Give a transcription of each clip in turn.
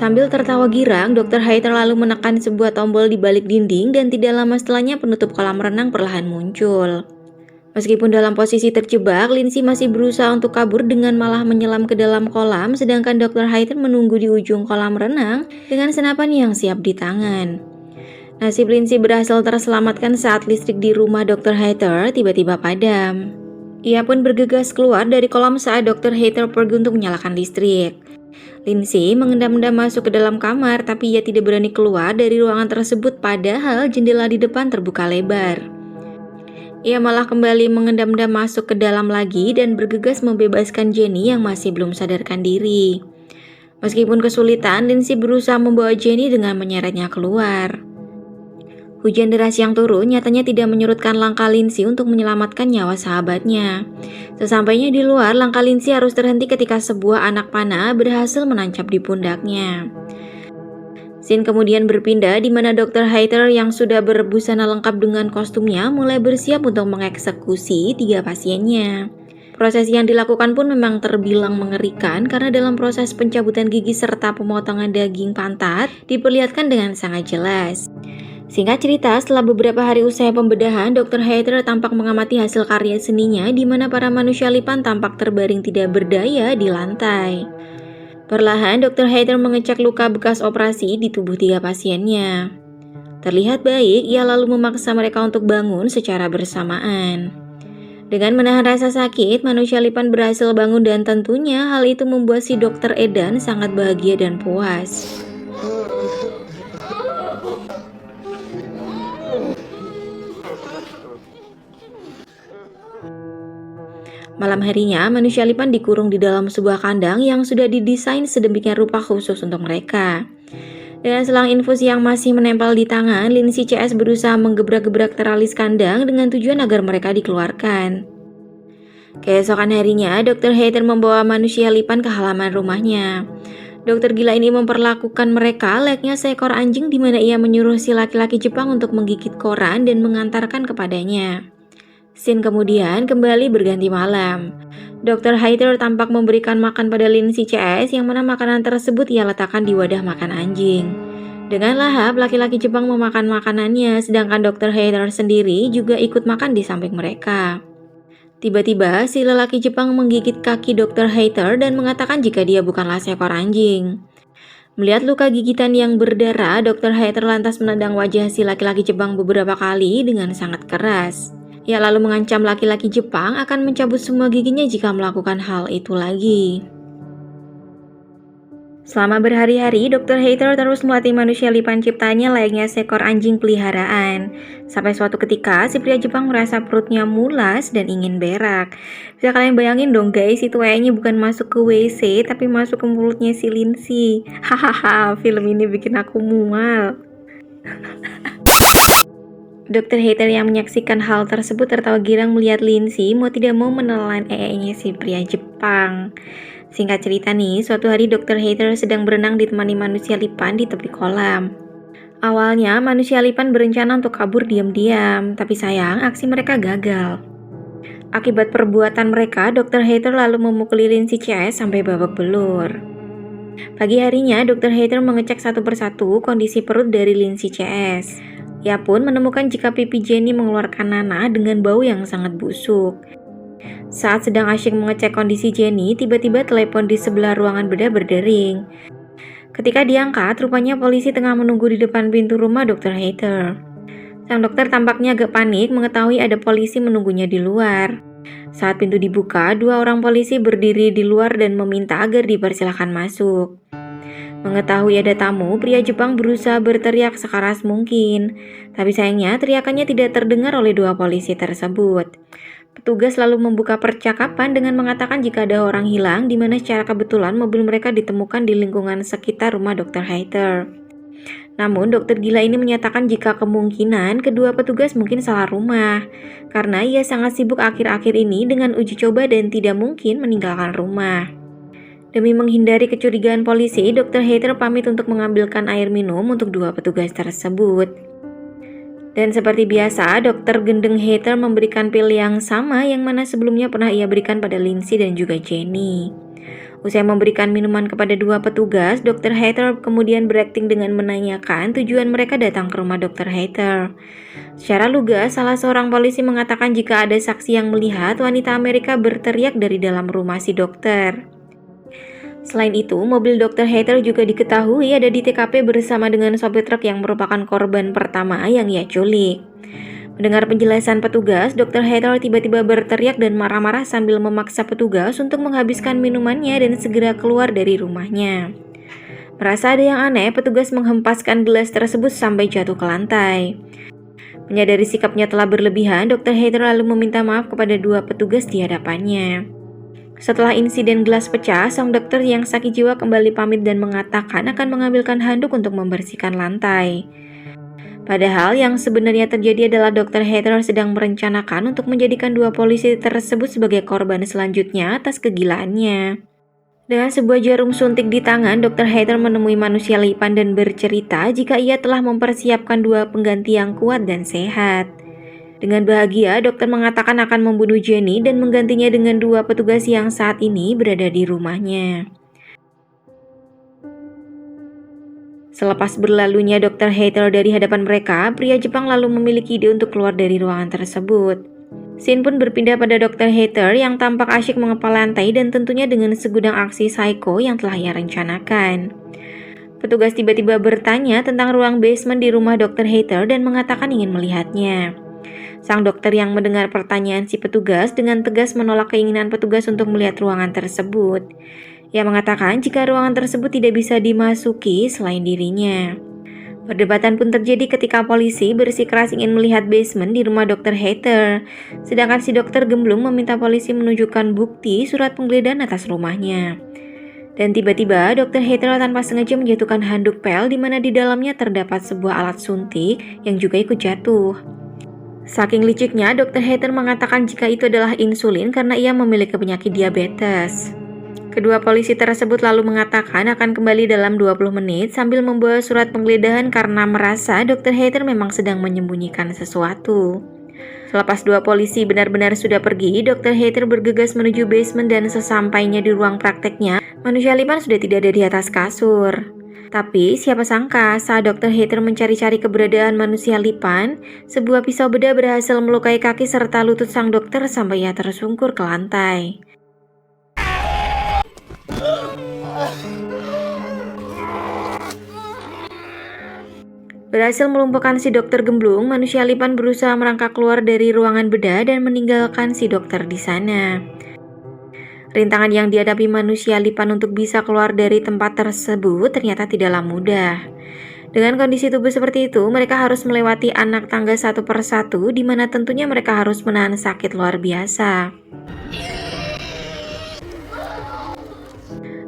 Sambil tertawa girang, Dr. Haiter lalu menekan sebuah tombol di balik dinding dan tidak lama setelahnya penutup kolam renang perlahan muncul. Meskipun dalam posisi terjebak, Lindsay masih berusaha untuk kabur dengan malah menyelam ke dalam kolam, sedangkan Dr. Haiter menunggu di ujung kolam renang dengan senapan yang siap di tangan. Nasib Lindsay berhasil terselamatkan saat listrik di rumah Dr. Haiter tiba-tiba padam. Ia pun bergegas keluar dari kolam saat Dr. Haiter pergi untuk menyalakan listrik. Lindsay mengendam-endam masuk ke dalam kamar, tapi ia tidak berani keluar dari ruangan tersebut padahal jendela di depan terbuka lebar. Ia malah kembali mengendam-endam masuk ke dalam lagi dan bergegas membebaskan Jenny yang masih belum sadarkan diri. Meskipun kesulitan, Lindsay berusaha membawa Jenny dengan menyeretnya keluar. Hujan deras yang turun nyatanya tidak menyurutkan langkah Lindsay untuk menyelamatkan nyawa sahabatnya. Sesampainya di luar, langkah Lindsay harus terhenti ketika sebuah anak panah berhasil menancap di pundaknya. Scene kemudian berpindah di mana Dr. Haiter yang sudah berbusana lengkap dengan kostumnya mulai bersiap untuk mengeksekusi 3 pasiennya. Proses yang dilakukan pun memang terbilang mengerikan karena dalam proses pencabutan gigi serta pemotongan daging pantat diperlihatkan dengan sangat jelas. Singkat cerita, setelah beberapa hari usai pembedahan, Dr. Haiter tampak mengamati hasil karya seninya di mana para manusia lipan tampak terbaring tidak berdaya di lantai. Perlahan, Dr. Haiter mengecek luka bekas operasi di tubuh 3 pasiennya. Terlihat baik, ia lalu memaksa mereka untuk bangun secara bersamaan. Dengan menahan rasa sakit, manusia lipan berhasil bangun dan tentunya hal itu membuat si Dr. Edan sangat bahagia dan puas. Malam harinya, manusia lipan dikurung di dalam sebuah kandang yang sudah didesain sedemikian rupa khusus untuk mereka. Dengan selang infus yang masih menempel di tangan, Lindsay CS berusaha menggebrak-gebrak teralis kandang dengan tujuan agar mereka dikeluarkan. Keesokan harinya, Dr. Haiter membawa manusia lipan ke halaman rumahnya. Dokter gila ini memperlakukan mereka layaknya seekor anjing di mana ia menyuruh si laki-laki Jepang untuk menggigit koran dan mengantarkan kepadanya. Scene kemudian kembali berganti malam. Dr. Haiter tampak memberikan makan pada Lindsay CS yang mana makanan tersebut ia letakkan di wadah makan anjing. Dengan lahap, laki-laki Jepang memakan makanannya, sedangkan Dr. Haiter sendiri juga ikut makan di samping mereka. Tiba-tiba, si lelaki Jepang menggigit kaki Dr. Haiter dan mengatakan jika dia bukanlah seekor anjing. Melihat luka gigitan yang berdarah, Dr. Haiter lantas menendang wajah si laki-laki Jepang beberapa kali dengan sangat keras. Ia lalu mengancam laki-laki Jepang akan mencabut semua giginya jika melakukan hal itu lagi. Selama berhari-hari, Dr. Haiter terus melatih manusia lipan ciptaannya layaknya seekor anjing peliharaan. Sampai suatu ketika, si pria Jepang merasa perutnya mulas dan ingin berak. Bisa kalian bayangin dong guys, itu kayaknya bukan masuk ke WC, tapi masuk ke mulutnya si Lindsay. Hahaha, film ini bikin aku mual. Dr. Haiter yang menyaksikan hal tersebut tertawa girang melihat Lindsay mau tidak mau menelan ee-nya si pria Jepang. Singkat cerita nih, suatu hari Dr. Haiter sedang berenang ditemani manusia lipan di tepi kolam. Awalnya manusia lipan berencana untuk kabur diam-diam, tapi sayang aksi mereka gagal. Akibat perbuatan mereka, Dr. Haiter lalu memukuli Lindsay CS sampai babak belur. Pagi harinya, Dr. Haiter mengecek satu persatu kondisi perut dari Lindsay CS. Ia pun menemukan jika pipi Jenny mengeluarkan nanah dengan bau yang sangat busuk. Saat sedang asyik mengecek kondisi Jenny, tiba-tiba telepon di sebelah ruangan bedah berdering. Ketika diangkat, rupanya polisi tengah menunggu di depan pintu rumah Dr. Haiter. Sang dokter tampaknya agak panik mengetahui ada polisi menunggunya di luar. Saat pintu dibuka, 2 orang polisi berdiri di luar dan meminta agar dipersilakan masuk. Mengetahui ada tamu, pria Jepang berusaha berteriak sekeras mungkin. Tapi sayangnya teriakannya tidak terdengar oleh 2 polisi tersebut. Petugas lalu membuka percakapan dengan mengatakan jika ada orang hilang di mana secara kebetulan mobil mereka ditemukan di lingkungan sekitar rumah Dr. Haiter. Namun dokter gila ini menyatakan jika kemungkinan kedua petugas mungkin salah rumah karena ia sangat sibuk akhir-akhir ini dengan uji coba dan tidak mungkin meninggalkan rumah. Demi menghindari kecurigaan polisi, Dr. Haiter pamit untuk mengambilkan air minum untuk 2 petugas tersebut. Dan seperti biasa, Dr. Gendeng Haiter memberikan pil yang sama yang mana sebelumnya pernah ia berikan pada Lindsay dan juga Jenny. Usai memberikan minuman kepada dua petugas, Dr. Hater kemudian berakting dengan menanyakan tujuan mereka datang ke rumah Dr. Hater. Secara lugas, salah seorang polisi mengatakan jika ada saksi yang melihat wanita Amerika berteriak dari dalam rumah si dokter. Selain itu, mobil Dr. Hater juga diketahui ada di TKP bersama dengan sopir truk yang merupakan korban pertama yang ia culik. Mendengar penjelasan petugas, Dr. Hater tiba-tiba berteriak dan marah-marah sambil memaksa petugas untuk menghabiskan minumannya dan segera keluar dari rumahnya. Merasa ada yang aneh, petugas menghempaskan gelas tersebut sampai jatuh ke lantai. Menyadari sikapnya telah berlebihan, Dr. Hater lalu meminta maaf kepada dua petugas di hadapannya. Setelah insiden gelas pecah, sang dokter yang sakit jiwa kembali pamit dan mengatakan akan mengambilkan handuk untuk membersihkan lantai. Padahal yang sebenarnya terjadi adalah Dr. Hater sedang merencanakan untuk menjadikan dua polisi tersebut sebagai korban selanjutnya atas kegilaannya. Dengan sebuah jarum suntik di tangan, Dr. Hater menemui manusia lipan dan bercerita jika ia telah mempersiapkan dua pengganti yang kuat dan sehat. Dengan bahagia, dokter mengatakan akan membunuh Jenny dan menggantinya dengan dua petugas yang saat ini berada di rumahnya. Selepas berlalunya Dr. Hater dari hadapan mereka, pria Jepang lalu memiliki ide untuk keluar dari ruangan tersebut. Scene pun berpindah pada Dr. Hater yang tampak asyik mengepal lantai dan tentunya dengan segudang aksi psycho yang telah ia rencanakan. Petugas tiba-tiba bertanya tentang ruang basement di rumah Dr. Hater dan mengatakan ingin melihatnya. Sang dokter yang mendengar pertanyaan si petugas dengan tegas menolak keinginan petugas untuk melihat ruangan tersebut. Ia mengatakan jika ruangan tersebut tidak bisa dimasuki selain dirinya. Perdebatan pun terjadi ketika polisi bersikeras ingin melihat basement di rumah Dr. Hater. Sedangkan si dokter gemblung meminta polisi menunjukkan bukti surat penggeledahan atas rumahnya. Dan tiba-tiba Dr. Hater tanpa sengaja menjatuhkan handuk pel di mana di dalamnya terdapat sebuah alat suntik yang juga ikut jatuh. Saking liciknya, Dr. Hater mengatakan jika itu adalah insulin karena ia memiliki penyakit diabetes. Kedua polisi tersebut lalu mengatakan akan kembali dalam 20 menit sambil membawa surat penggeledahan karena merasa Dr. Hater memang sedang menyembunyikan sesuatu. Selepas dua polisi benar-benar sudah pergi, Dr. Hater bergegas menuju basement dan sesampainya di ruang prakteknya, manusia lipan sudah tidak ada di atas kasur. Tapi siapa sangka saat Dr. Hater mencari-cari keberadaan manusia lipan, sebuah pisau bedah berhasil melukai kaki serta lutut sang dokter sampai ia tersungkur ke lantai. Berhasil melumpuhkan si dokter gemblung, manusia lipan berusaha merangkak keluar dari ruangan bedah dan meninggalkan si dokter di sana. Rintangan yang dihadapi manusia lipan untuk bisa keluar dari tempat tersebut ternyata tidaklah mudah. Dengan kondisi tubuh seperti itu, mereka harus melewati anak tangga satu persatu, di mana tentunya mereka harus menahan sakit luar biasa.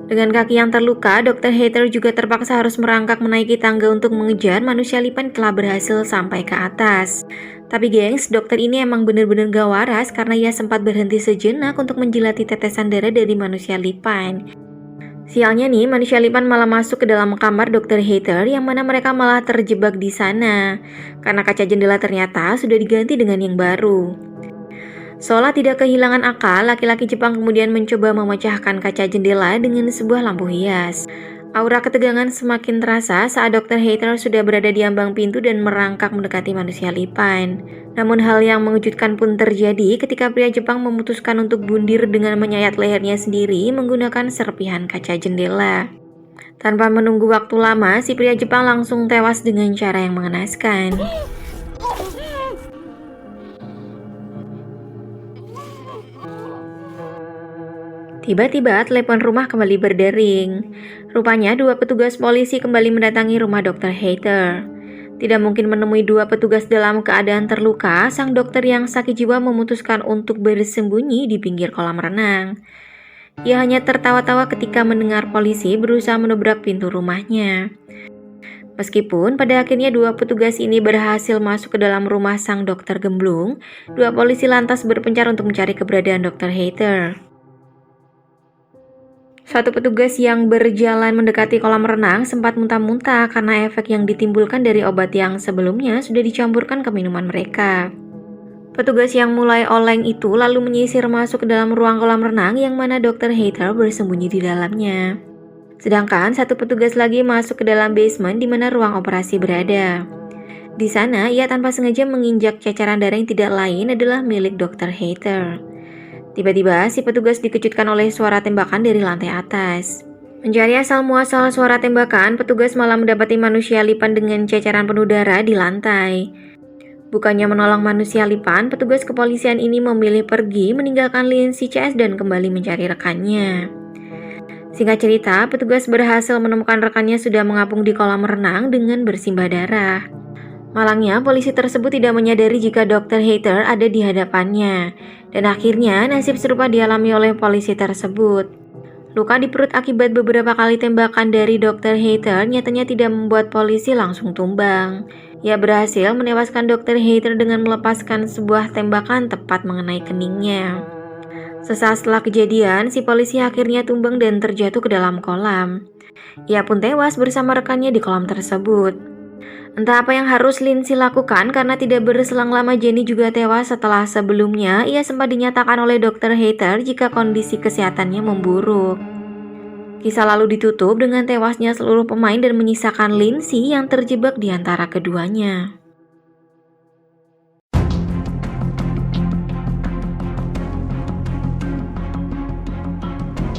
Dengan kaki yang terluka, Dr. Hater juga terpaksa harus merangkak menaiki tangga untuk mengejar manusia lipan telah berhasil sampai ke atas. Tapi gengs, dokter ini emang bener-bener gak waras karena ia sempat berhenti sejenak untuk menjilati tetesan darah dari manusia lipan. Sialnya nih, manusia lipan malah masuk ke dalam kamar Dr. Hater yang mana mereka malah terjebak di sana. Karena kaca jendela ternyata sudah diganti dengan yang baru. Seolah tidak kehilangan akal, laki-laki Jepang kemudian mencoba memecahkan kaca jendela dengan sebuah lampu hias. Aura ketegangan semakin terasa saat Dr. Hater sudah berada di ambang pintu dan merangkak mendekati manusia lipan. Namun hal yang mengejutkan pun terjadi ketika pria Jepang memutuskan untuk bundir dengan menyayat lehernya sendiri menggunakan serpihan kaca jendela. Tanpa menunggu waktu lama, si pria Jepang langsung tewas dengan cara yang mengenaskan. Tiba-tiba telepon rumah kembali berdering. Rupanya dua petugas polisi kembali mendatangi rumah Dr. Hater. Tidak mungkin menemui dua petugas dalam keadaan terluka, sang dokter yang sakit jiwa memutuskan untuk bersembunyi di pinggir kolam renang. Ia hanya tertawa-tawa ketika mendengar polisi berusaha menobrak pintu rumahnya. Meskipun pada akhirnya dua petugas ini berhasil masuk ke dalam rumah sang dokter gemblung, dua polisi lantas berpencar untuk mencari keberadaan Dr. Hater. Satu petugas yang berjalan mendekati kolam renang sempat muntah-muntah karena efek yang ditimbulkan dari obat yang sebelumnya sudah dicampurkan ke minuman mereka. Petugas yang mulai oleng itu lalu menyisir masuk ke dalam ruang kolam renang yang mana Dr. Hater bersembunyi di dalamnya. Sedangkan satu petugas lagi masuk ke dalam basement di mana ruang operasi berada. Di sana, ia tanpa sengaja menginjak ceceran darah yang tidak lain adalah milik Dr. Hater. Tiba-tiba, si petugas dikejutkan oleh suara tembakan dari lantai atas. Mencari asal-muasal suara tembakan, petugas malah mendapati manusia lipan dengan ceceran penuh darah di lantai. Bukannya menolong manusia lipan, petugas kepolisian ini memilih pergi meninggalkan Lindsay CS dan kembali mencari rekannya. Singkat cerita, petugas berhasil menemukan rekannya sudah mengapung di kolam renang dengan bersimbah darah. Malangnya, polisi tersebut tidak menyadari jika Dr. Hater ada di hadapannya. Dan akhirnya, nasib serupa dialami oleh polisi tersebut. Luka di perut akibat beberapa kali tembakan dari Dr. Hater nyatanya tidak membuat polisi langsung tumbang. Ia berhasil menewaskan Dr. Hater dengan melepaskan sebuah tembakan tepat mengenai keningnya. Sesaat setelah kejadian, si polisi akhirnya tumbang dan terjatuh ke dalam kolam. Ia pun tewas bersama rekannya di kolam tersebut. Entah apa yang harus Lindsay lakukan karena tidak berselang lama Jenny juga tewas setelah sebelumnya ia sempat dinyatakan oleh Dr. Hater jika kondisi kesehatannya memburuk. Kisah lalu ditutup dengan tewasnya seluruh pemain dan menyisakan Lindsay yang terjebak di antara keduanya.